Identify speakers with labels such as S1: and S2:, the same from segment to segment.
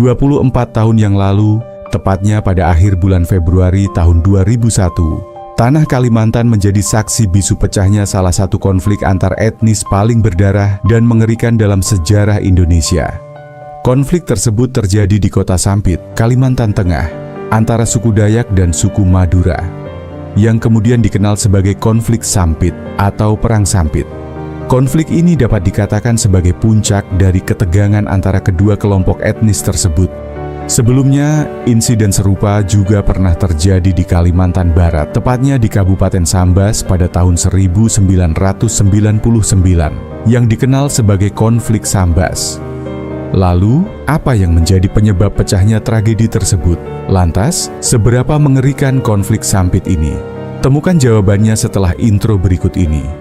S1: 24 tahun yang lalu, tepatnya pada akhir bulan Februari tahun 2001, tanah Kalimantan menjadi saksi bisu pecahnya salah satu konflik antar etnis paling berdarah dan mengerikan dalam sejarah Indonesia. Konflik tersebut terjadi di Kota Sampit, Kalimantan Tengah, antara suku Dayak dan suku Madura, yang kemudian dikenal sebagai konflik Sampit atau Perang Sampit. Konflik ini dapat dikatakan sebagai puncak dari ketegangan antara kedua kelompok etnis tersebut. Sebelumnya, insiden serupa juga pernah terjadi di Kalimantan Barat, tepatnya di Kabupaten Sambas pada tahun 1999, yang dikenal sebagai konflik Sambas. Lalu, apa yang menjadi penyebab pecahnya tragedi tersebut? Lantas, seberapa mengerikan konflik Sampit ini? Temukan jawabannya setelah intro berikut ini.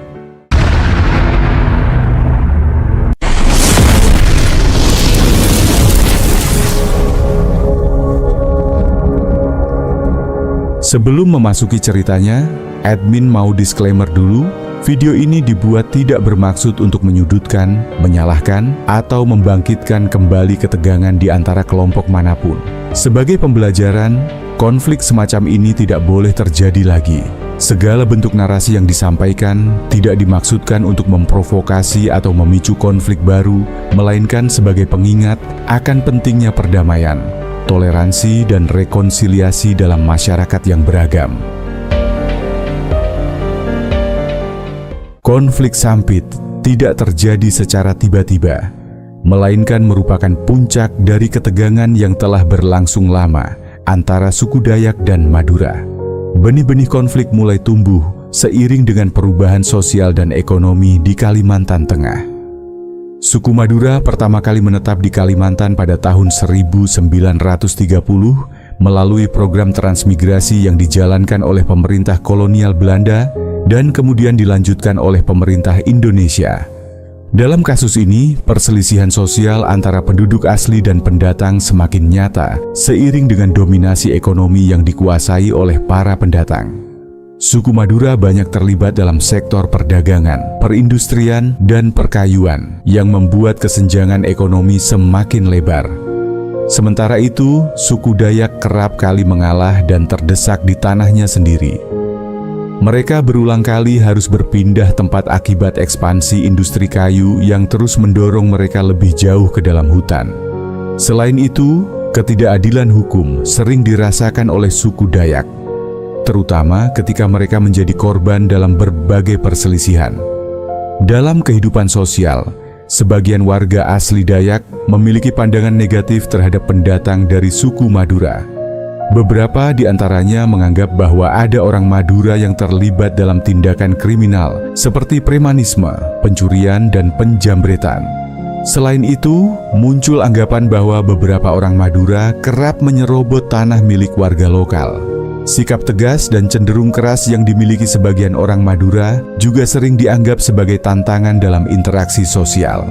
S1: Sebelum memasuki ceritanya, admin mau disclaimer dulu, video ini dibuat tidak bermaksud untuk menyudutkan, menyalahkan, atau membangkitkan kembali ketegangan di antara kelompok manapun. Sebagai pembelajaran, konflik semacam ini tidak boleh terjadi lagi. Segala bentuk narasi yang disampaikan tidak dimaksudkan untuk memprovokasi atau memicu konflik baru, melainkan sebagai pengingat akan pentingnya perdamaian, toleransi, dan rekonsiliasi dalam masyarakat yang beragam. Konflik Sampit tidak terjadi secara tiba-tiba, melainkan merupakan puncak dari ketegangan yang telah berlangsung lama antara suku Dayak dan Madura. Benih-benih konflik mulai tumbuh seiring dengan perubahan sosial dan ekonomi di Kalimantan Tengah. Suku Madura pertama kali menetap di Kalimantan pada tahun 1930 melalui program transmigrasi yang dijalankan oleh pemerintah kolonial Belanda dan kemudian dilanjutkan oleh pemerintah Indonesia. Dalam kasus ini, perselisihan sosial antara penduduk asli dan pendatang semakin nyata seiring dengan dominasi ekonomi yang dikuasai oleh para pendatang. Suku Madura banyak terlibat dalam sektor perdagangan, perindustrian, dan perkayuan yang membuat kesenjangan ekonomi semakin lebar. Sementara itu, suku Dayak kerap kali mengalah dan terdesak di tanahnya sendiri. Mereka berulang kali harus berpindah tempat akibat ekspansi industri kayu yang terus mendorong mereka lebih jauh ke dalam hutan. Selain itu, ketidakadilan hukum sering dirasakan oleh suku Dayak, terutama ketika mereka menjadi korban dalam berbagai perselisihan. Dalam kehidupan sosial, sebagian warga asli Dayak memiliki pandangan negatif terhadap pendatang dari suku Madura. Beberapa di antaranya menganggap bahwa ada orang Madura yang terlibat dalam tindakan kriminal seperti premanisme, pencurian, dan penjambretan. Selain itu, muncul anggapan bahwa beberapa orang Madura kerap menyerobot tanah milik warga lokal. Sikap tegas dan cenderung keras yang dimiliki sebagian orang Madura juga sering dianggap sebagai tantangan dalam interaksi sosial.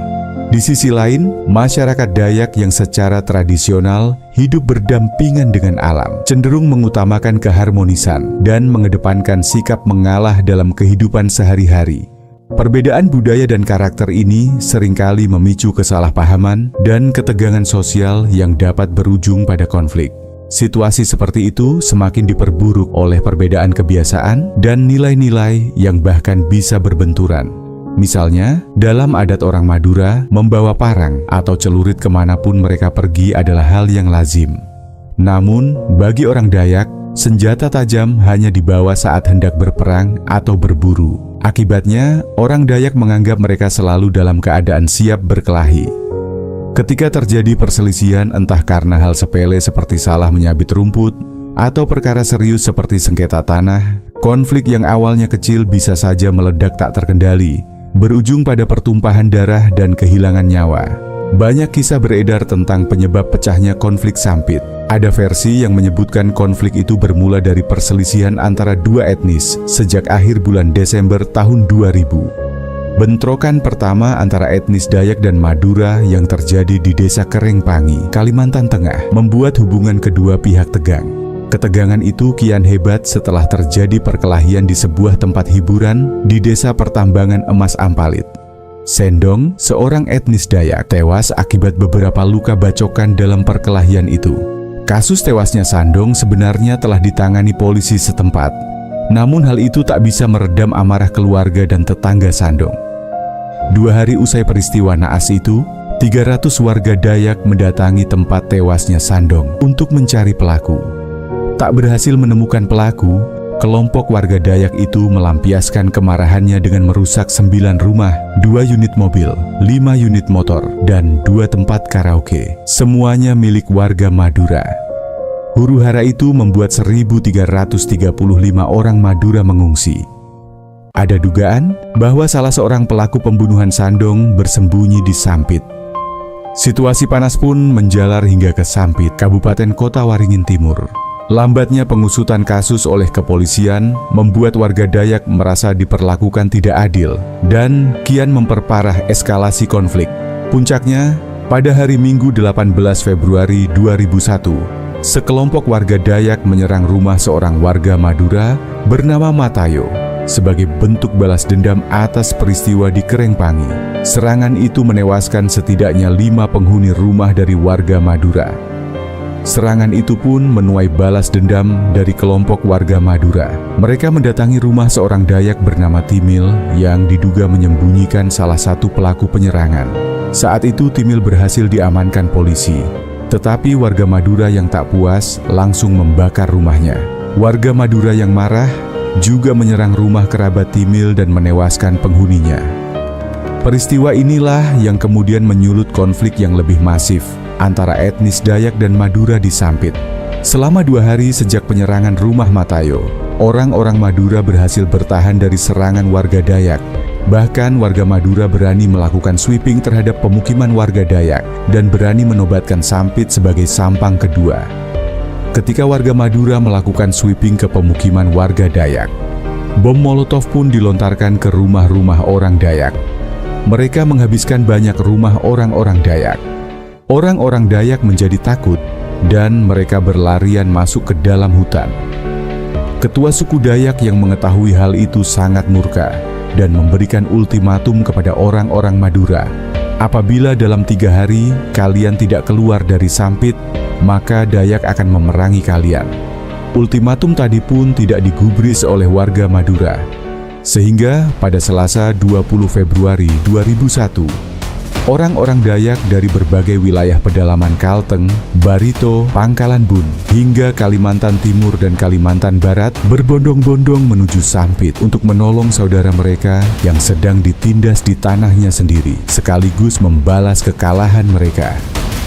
S1: Di sisi lain, masyarakat Dayak yang secara tradisional hidup berdampingan dengan alam, cenderung mengutamakan keharmonisan dan mengedepankan sikap mengalah dalam kehidupan sehari-hari. Perbedaan budaya dan karakter ini seringkali memicu kesalahpahaman dan ketegangan sosial yang dapat berujung pada konflik. Situasi seperti itu semakin diperburuk oleh perbedaan kebiasaan dan nilai-nilai yang bahkan bisa berbenturan. Misalnya, dalam adat orang Madura, membawa parang atau celurit kemanapun mereka pergi adalah hal yang lazim. Namun, bagi orang Dayak, senjata tajam hanya dibawa saat hendak berperang atau berburu. Akibatnya, orang Dayak menganggap mereka selalu dalam keadaan siap berkelahi. Ketika terjadi perselisihan entah karena hal sepele seperti salah menyabit rumput atau perkara serius seperti sengketa tanah, konflik yang awalnya kecil bisa saja meledak tak terkendali, berujung pada pertumpahan darah dan kehilangan nyawa. Banyak kisah beredar tentang penyebab pecahnya konflik Sampit. Ada versi yang menyebutkan konflik itu bermula dari perselisihan antara dua etnis sejak akhir bulan Desember tahun 2000. Bentrokan pertama antara etnis Dayak dan Madura yang terjadi di Desa Kerengpangi, Kalimantan Tengah, membuat hubungan kedua pihak tegang. Ketegangan itu kian hebat setelah terjadi perkelahian di sebuah tempat hiburan di Desa Pertambangan Emas Ampalit. Sendong, seorang etnis Dayak, tewas akibat beberapa luka bacokan dalam perkelahian itu. Kasus tewasnya Sandong sebenarnya telah ditangani polisi setempat. Namun hal itu tak bisa meredam amarah keluarga dan tetangga Sandong. 2 hari usai peristiwa naas itu, 300 warga Dayak mendatangi tempat tewasnya Sandong untuk mencari pelaku. Tak berhasil menemukan pelaku, kelompok warga Dayak itu melampiaskan kemarahannya dengan merusak 9 rumah, 2 unit mobil, 5 unit motor, dan 2 tempat karaoke. Semuanya milik warga Madura. Huru-hara itu membuat 1.335 orang Madura mengungsi. Ada dugaan bahwa salah seorang pelaku pembunuhan Sandong bersembunyi di Sampit. Situasi panas pun menjalar hingga ke Sampit, Kabupaten Kota Waringin Timur. Lambatnya pengusutan kasus oleh kepolisian membuat warga Dayak merasa diperlakukan tidak adil dan kian memperparah eskalasi konflik. Puncaknya, pada hari Minggu 18 Februari 2001, sekelompok warga Dayak menyerang rumah seorang warga Madura bernama Matayo sebagai bentuk balas dendam atas peristiwa di Kerengpangi. Serangan itu menewaskan setidaknya 5 penghuni rumah dari warga Madura. Serangan itu pun menuai balas dendam dari kelompok warga Madura. Mereka mendatangi rumah seorang Dayak bernama Timil yang diduga menyembunyikan salah satu pelaku penyerangan. Saat itu Timil berhasil diamankan polisi. Tetapi warga Madura yang tak puas langsung membakar rumahnya. Warga Madura yang marah juga menyerang rumah kerabat Timil dan menewaskan penghuninya. Peristiwa inilah yang kemudian menyulut konflik yang lebih masif antara etnis Dayak dan Madura di Sampit. Selama 2 hari sejak penyerangan rumah Matayo, orang-orang Madura berhasil bertahan dari serangan warga Dayak. Bahkan warga Madura berani melakukan sweeping terhadap pemukiman warga Dayak dan berani menobatkan Sampit sebagai Sampang kedua. Ketika warga Madura melakukan sweeping ke pemukiman warga Dayak, bom Molotov pun dilontarkan ke rumah-rumah orang Dayak. Mereka menghabiskan banyak rumah orang-orang Dayak. Orang-orang Dayak menjadi takut dan mereka berlarian masuk ke dalam hutan. Ketua suku Dayak yang mengetahui hal itu sangat murka dan memberikan ultimatum kepada orang-orang Madura. Apabila dalam 3 hari kalian tidak keluar dari Sampit, maka Dayak akan memerangi kalian. Ultimatum tadi pun tidak digubris oleh warga Madura. Sehingga pada Selasa 20 Februari 2001, orang-orang Dayak dari berbagai wilayah pedalaman Kalteng, Barito, Pangkalan Bun, hingga Kalimantan Timur dan Kalimantan Barat berbondong-bondong menuju Sampit untuk menolong saudara mereka yang sedang ditindas di tanahnya sendiri, sekaligus membalas kekalahan mereka.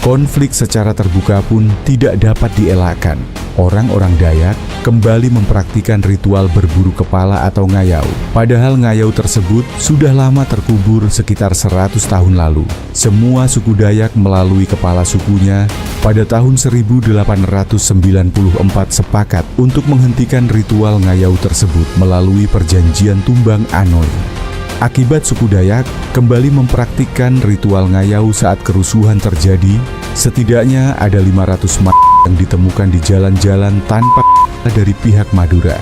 S1: Konflik secara terbuka pun tidak dapat dielakkan. Orang-orang Dayak kembali mempraktikkan ritual berburu kepala atau ngayau. Padahal ngayau tersebut sudah lama terkubur sekitar 100 tahun lalu. Semua suku Dayak melalui kepala sukunya pada tahun 1894 sepakat untuk menghentikan ritual ngayau tersebut melalui perjanjian Tumbang Anoy. Akibat suku Dayak kembali mempraktikkan ritual ngayau saat kerusuhan terjadi, setidaknya ada 500 mayat yang ditemukan di jalan-jalan tanpa dari pihak Madura.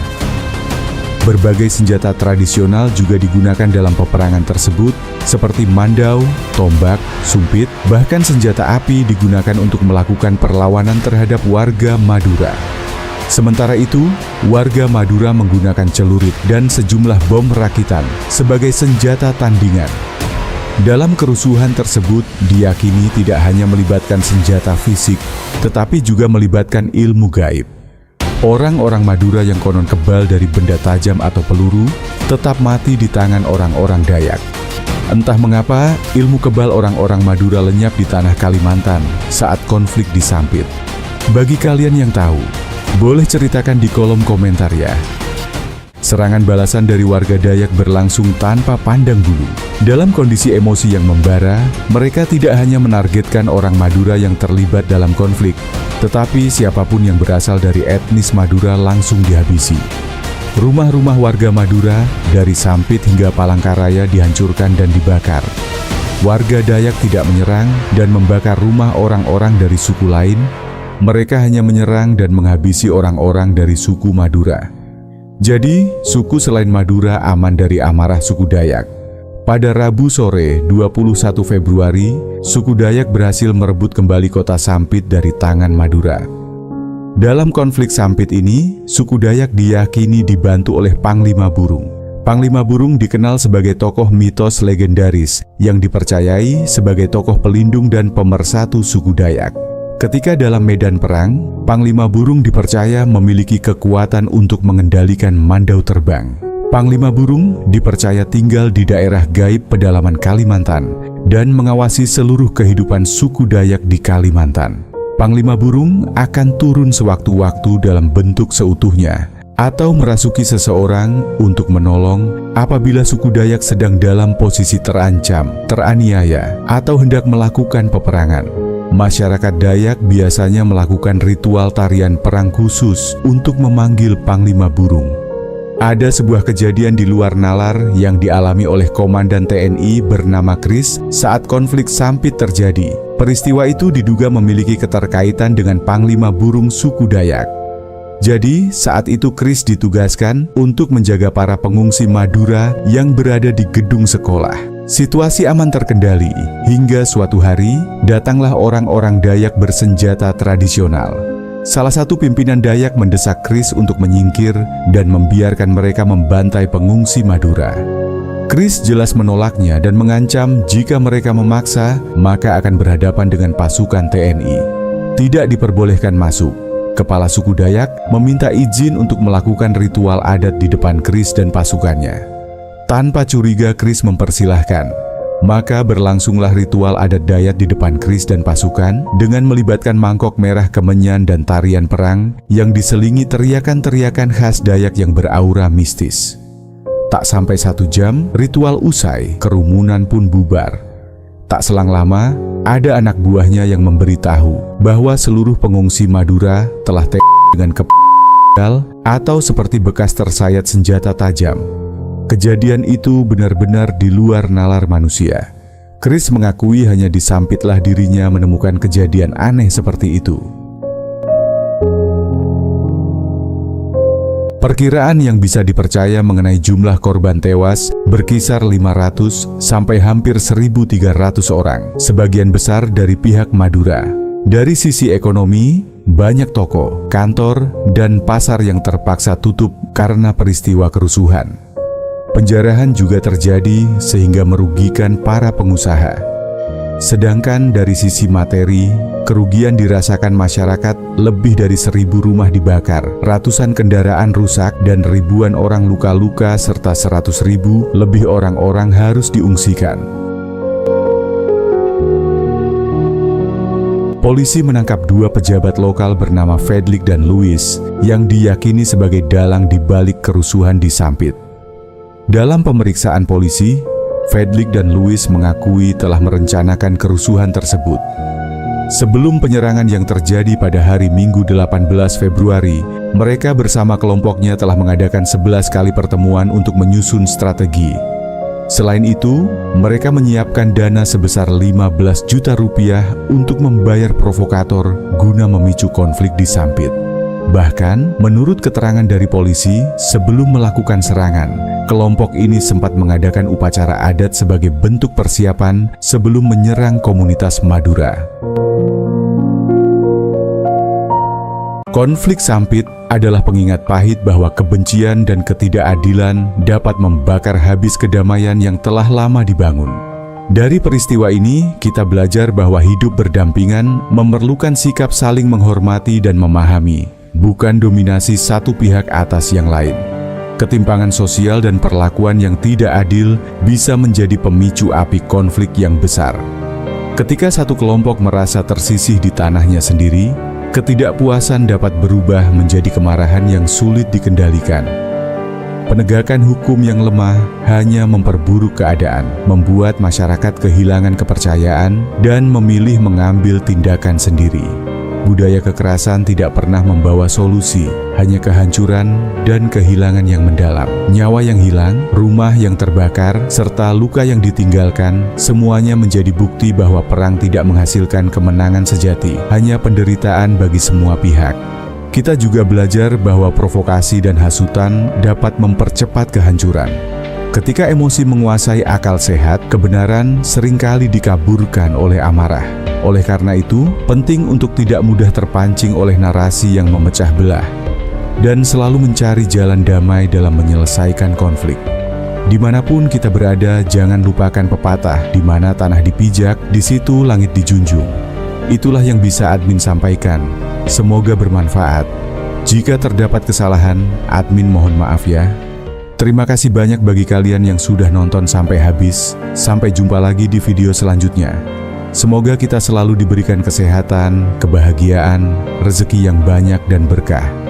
S1: Berbagai senjata tradisional juga digunakan dalam peperangan tersebut, seperti mandau, tombak, sumpit, bahkan senjata api digunakan untuk melakukan perlawanan terhadap warga Madura. Sementara itu, warga Madura menggunakan celurit dan sejumlah bom rakitan sebagai senjata tandingan. Dalam kerusuhan tersebut, diyakini tidak hanya melibatkan senjata fisik, tetapi juga melibatkan ilmu gaib. Orang-orang Madura yang konon kebal dari benda tajam atau peluru, tetap mati di tangan orang-orang Dayak. Entah mengapa, ilmu kebal orang-orang Madura lenyap di tanah Kalimantan saat konflik di Sampit. Bagi kalian yang tahu, boleh ceritakan di kolom komentar ya. Serangan balasan dari warga Dayak berlangsung tanpa pandang bulu. Dalam kondisi emosi yang membara, mereka tidak hanya menargetkan orang Madura yang terlibat dalam konflik, tetapi siapapun yang berasal dari etnis Madura langsung dihabisi. Rumah-rumah warga Madura dari Sampit hingga Palangkaraya dihancurkan dan dibakar. Warga Dayak tidak menyerang dan membakar rumah orang-orang dari suku lain. Mereka hanya menyerang dan menghabisi orang-orang dari suku Madura. Jadi, suku selain Madura aman dari amarah suku Dayak. Pada Rabu sore 21 Februari, suku Dayak berhasil merebut kembali kota Sampit dari tangan Madura. Dalam konflik Sampit ini, suku Dayak diyakini dibantu oleh Panglima Burung. Panglima Burung dikenal sebagai tokoh mitos legendaris yang dipercayai sebagai tokoh pelindung dan pemersatu suku Dayak. Ketika dalam medan perang, Panglima Burung dipercaya memiliki kekuatan untuk mengendalikan mandau terbang. Panglima Burung dipercaya tinggal di daerah gaib pedalaman Kalimantan dan mengawasi seluruh kehidupan suku Dayak di Kalimantan. Panglima Burung akan turun sewaktu-waktu dalam bentuk seutuhnya atau merasuki seseorang untuk menolong apabila suku Dayak sedang dalam posisi terancam, teraniaya, atau hendak melakukan peperangan. Masyarakat Dayak biasanya melakukan ritual tarian perang khusus untuk memanggil Panglima Burung. Ada sebuah kejadian di luar nalar yang dialami oleh Komandan TNI bernama Kris saat konflik Sampit terjadi. Peristiwa itu diduga memiliki keterkaitan dengan Panglima Burung suku Dayak. Jadi, saat itu Kris ditugaskan untuk menjaga para pengungsi Madura yang berada di gedung sekolah. Situasi aman terkendali, hingga suatu hari, datanglah orang-orang Dayak bersenjata tradisional. Salah satu pimpinan Dayak mendesak Kris untuk menyingkir dan membiarkan mereka membantai pengungsi Madura. Kris jelas menolaknya dan mengancam jika mereka memaksa, maka akan berhadapan dengan pasukan TNI. Tidak diperbolehkan masuk. Kepala suku Dayak meminta izin untuk melakukan ritual adat di depan Kris dan pasukannya. Tanpa curiga, Kris mempersilahkan. Maka berlangsunglah ritual adat Dayak di depan Kris dan pasukan dengan melibatkan mangkok merah kemenyan dan tarian perang yang diselingi teriakan-teriakan khas Dayak yang beraura mistis. Tak sampai 1 jam, ritual usai, kerumunan pun bubar. Tak selang lama, ada anak buahnya yang memberitahu bahwa seluruh pengungsi Madura telah dengan atau seperti bekas tersayat senjata tajam. Kejadian itu benar-benar di luar nalar manusia. Kris mengakui hanya di Sampitlah dirinya menemukan kejadian aneh seperti itu. Perkiraan yang bisa dipercaya mengenai jumlah korban tewas berkisar 500 sampai hampir 1.300 orang, sebagian besar dari pihak Madura. Dari sisi ekonomi, banyak toko, kantor, dan pasar yang terpaksa tutup karena peristiwa kerusuhan. Penjarahan juga terjadi sehingga merugikan para pengusaha. Sedangkan dari sisi materi, kerugian dirasakan masyarakat, lebih dari 1.000 rumah dibakar, ratusan kendaraan rusak, dan ribuan orang luka-luka serta 100.000 lebih orang-orang harus diungsikan. Polisi menangkap 2 pejabat lokal bernama Fedlik dan Louis yang diyakini sebagai dalang di balik kerusuhan di Sampit. Dalam pemeriksaan polisi, Fedlik dan Louis mengakui telah merencanakan kerusuhan tersebut. Sebelum penyerangan yang terjadi pada hari Minggu 18 Februari, mereka bersama kelompoknya telah mengadakan 11 kali pertemuan untuk menyusun strategi. Selain itu, mereka menyiapkan dana sebesar 15 juta rupiah untuk membayar provokator guna memicu konflik di Sampit. Bahkan, menurut keterangan dari polisi, sebelum melakukan serangan, kelompok ini sempat mengadakan upacara adat sebagai bentuk persiapan sebelum menyerang komunitas Madura. Konflik Sampit adalah pengingat pahit bahwa kebencian dan ketidakadilan dapat membakar habis kedamaian yang telah lama dibangun. Dari peristiwa ini, kita belajar bahwa hidup berdampingan memerlukan sikap saling menghormati dan memahami, bukan dominasi satu pihak atas yang lain. Ketimpangan sosial dan perlakuan yang tidak adil bisa menjadi pemicu api konflik yang besar. Ketika satu kelompok merasa tersisih di tanahnya sendiri, ketidakpuasan dapat berubah menjadi kemarahan yang sulit dikendalikan. Penegakan hukum yang lemah hanya memperburuk keadaan, membuat masyarakat kehilangan kepercayaan dan memilih mengambil tindakan sendiri. Budaya kekerasan tidak pernah membawa solusi, hanya kehancuran dan kehilangan yang mendalam. Nyawa yang hilang, rumah yang terbakar, serta luka yang ditinggalkan, semuanya menjadi bukti bahwa perang tidak menghasilkan kemenangan sejati, hanya penderitaan bagi semua pihak. Kita juga belajar bahwa provokasi dan hasutan dapat mempercepat kehancuran. Ketika emosi menguasai akal sehat, kebenaran seringkali dikaburkan oleh amarah. Oleh karena itu, penting untuk tidak mudah terpancing oleh narasi yang memecah belah dan selalu mencari jalan damai dalam menyelesaikan konflik. Dimanapun kita berada, jangan lupakan pepatah, di mana tanah dipijak, di situ langit dijunjung. Itulah yang bisa admin sampaikan. Semoga bermanfaat. Jika terdapat kesalahan, admin mohon maaf ya. Terima kasih banyak bagi kalian yang sudah nonton sampai habis. Sampai jumpa lagi di video selanjutnya. Semoga kita selalu diberikan kesehatan, kebahagiaan, rezeki yang banyak dan berkah.